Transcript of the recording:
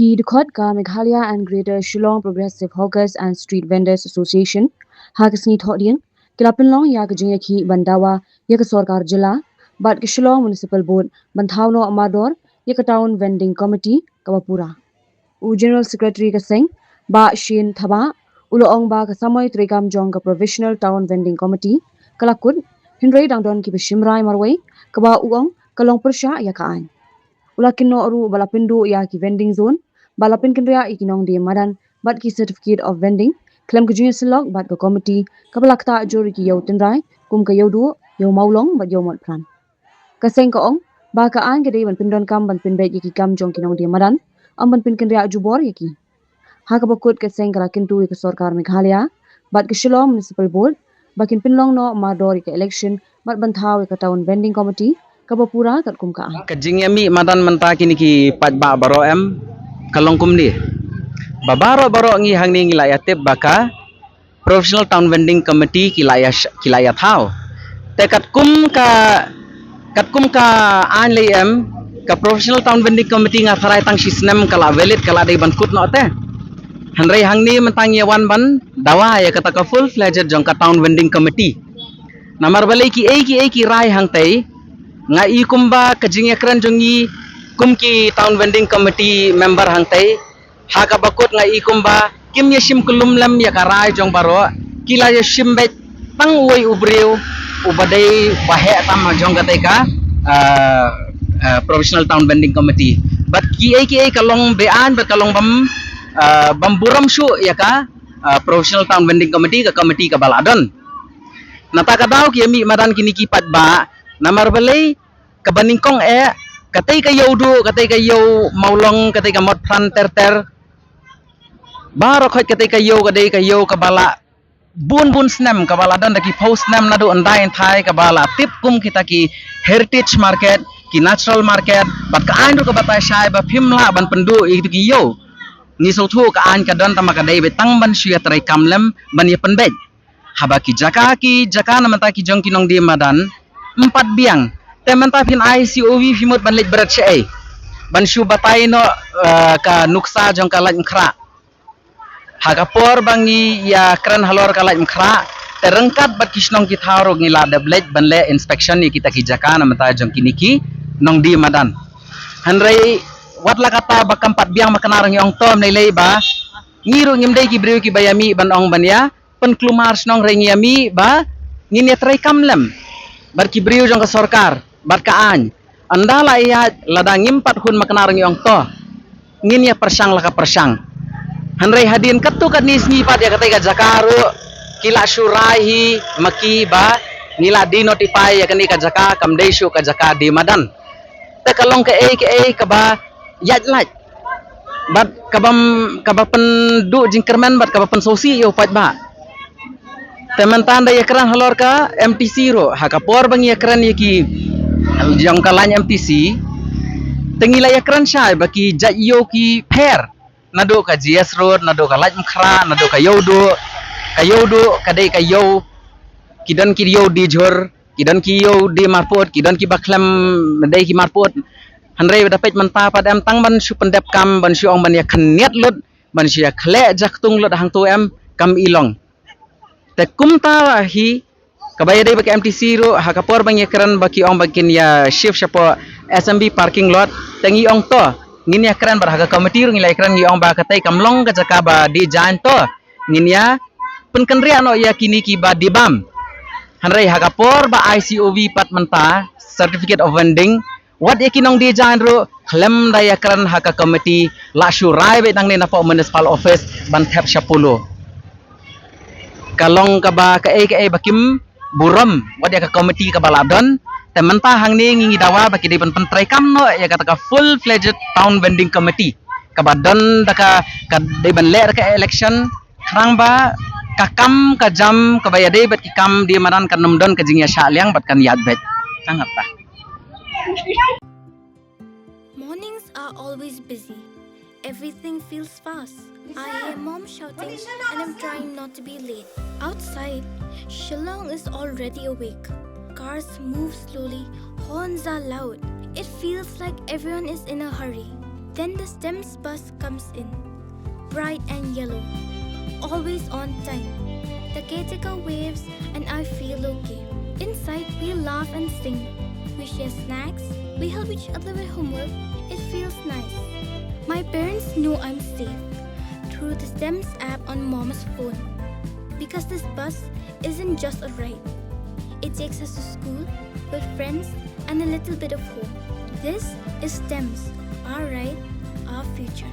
की दिखौत का Meghalaya and Greater Shillong Progressive Hawkers and Street Vendors Association hagasni thodiang kilapinlong ya kajing ki bandawa ya ke sarkar jila bat ke Shillong Municipal Board banthawno amador ya ke Town Vending Committee kawapura u General Secretary ka seng ba Shin Thaba uloong ba ka samoy trikam jong ka Provisional Town Vending Committee kalakut hinray dangdon ki bishimrai marway kaba uong kalong persya ya kaan ulakin no aru balapindu ya ki vending zone balapin kendria ikinong di madan bat ki certificate of vending klem ke junior silok bat ke committee kabalakta jori ki yau tendrai kum ke yau du yau maulong bat yau mot pran kaseng ko ong ba ka an ke dei ban pindon kam ban pin bet ki kam jong kinong di madan am ban pin kendria jubor yaki ha ka bakut kaseng kala kintu ke sarkar Meghalaya bat ke Shillong Municipal Board bakin pinlong no mador ke election bat ban thaw ke town vending committee kabapura kat kum ka an Kajing yami madan menta kini ki pajba baro em kalong kumni. Babaro baro ngi hangni ngi layatip baka Professional Town Vending Committee kilaya thao. Te kat kum ka an le em ka Professional Town Vending Committee nga tharai tang sisnem kala valid kala dei ban kut no te. Hanrei hangni mentang yawan ban dawa ya kata ka full fledged jong ka Town Vending Committee. Namar balai ki rai hang tei nga i kumba kajing yakran jongi kumki Town Vending Committee member hang tei ha ka bakut nga i kumba kim yashim kulum lam ya karai jong baro kila yashim bet tang uai ubriu ubadai bahe tam jong ka ka Professional Town Vending Committee but ki kalong bean but kalong bam buram shu ya ka Professional Town Vending Committee ka baladon nata kadaw ki mi madan kini kipat ba namar balai kabaningkong katay kayo du katay kayo maulong katay ka mod pran ter baro khot katay kayo kabala bun snem kabala dan daki post snem nadu andai thai kabala tip kum kita ki heritage market ki natural market bat ka ain ru ka batai shai ba phimla ban pendu itu ki yo ni so thu ka an ka dan tama ka dei betang ban shuya trai kamlem ban ye penbej habaki jaka namanta ki jong kinong di madan empat biang temanta pin ICOV fimut ban lek berat syai ban shu batai no ka nuksa jong ka laj mkhra hagapor bangi ya kran halor ka laj mkhra terengkat bat kisnong ki tharo ngila dablet ban le inspection ni kita ki jaka namanta jong kiniki nong di madan hanrei watla kata bakam pat biang makanarang yong tom nei lei ba ngiru ngimdei ki briu ki bayami ban ong ban ya penklumar snong rengiami ba ngin ya trai kamlem bar ki briu jong ka sarkar bar ka an andala ya ladang impat hun makanarang yong to ngin ya persang laka persang hanrei hadin katu kat nisni pat ya katai ka jakaru kila syurahi maki ba nila di notify ya kani ka jaka kamdeshu ka jaka di madan te kalong ke ka ba yat laj bat kaba pendu jingkermen bat kaba pensosi yo pat ba teman tanda yakran halor ka MTC ro hakapor bang yakran yaki jong kalanya MTC tengila yakran syai baki jatyo ki pair nado ka GS road nado ka laj mkhra nado ka yodo kadai ka yo kidan ki yo di jor kidan ki yo di marpot kidan ki baklem dai ki marpot hanrei dapet menta padam tang ban shu pendep kam ban shu ong ban ya khniat lut ban shu ya khle jaktung lut hang tu em kam ilong te kumta hi kabaya dei baki MTC ro hakapor bang yakran baki ong bakin ya shift shapo SMB parking lot tengi ong to ngin yakran barhaga committee ro ngilai kran ngi ong ba katai kamlong ka jaka ba di jan to ngin ya penkenria no ya kini ki ba dibam hanrei hakapor ba ICOV pat menta certificate of vending wat yakinong di jan ro klem da yakran haka committee la syurai be nang ni napo municipal office ban thep 10 kalong kaba ka bakim buram wadi ka committee ka baladon tementa hangni ngingi dawa baki di pentrai kam no ya kata ka full fledged town vending committee ka badon daka ka de ban le ka election krang ba ka kam ka jam ka bayade bat ki kam di manan kan nomdon ka jingya syaliang bat kan yad bet sangat ta Mornings are always busy. Everything feels fast. I hear mom shouting and I'm trying not to be late. Outside, Shillong is already awake. Cars move slowly, horns are loud. It feels like everyone is in a hurry. Then the STEMS bus comes in, bright and yellow, always on time. The caretaker waves and I feel okay. Inside, we laugh and sing. We share snacks, we help each other with homework. It feels nice. My parents know I'm safe through the STEMS app on Mom's phone. Because this bus isn't just a ride. It takes us to school with friends and a little bit of hope. This is STEMS, our ride, our future.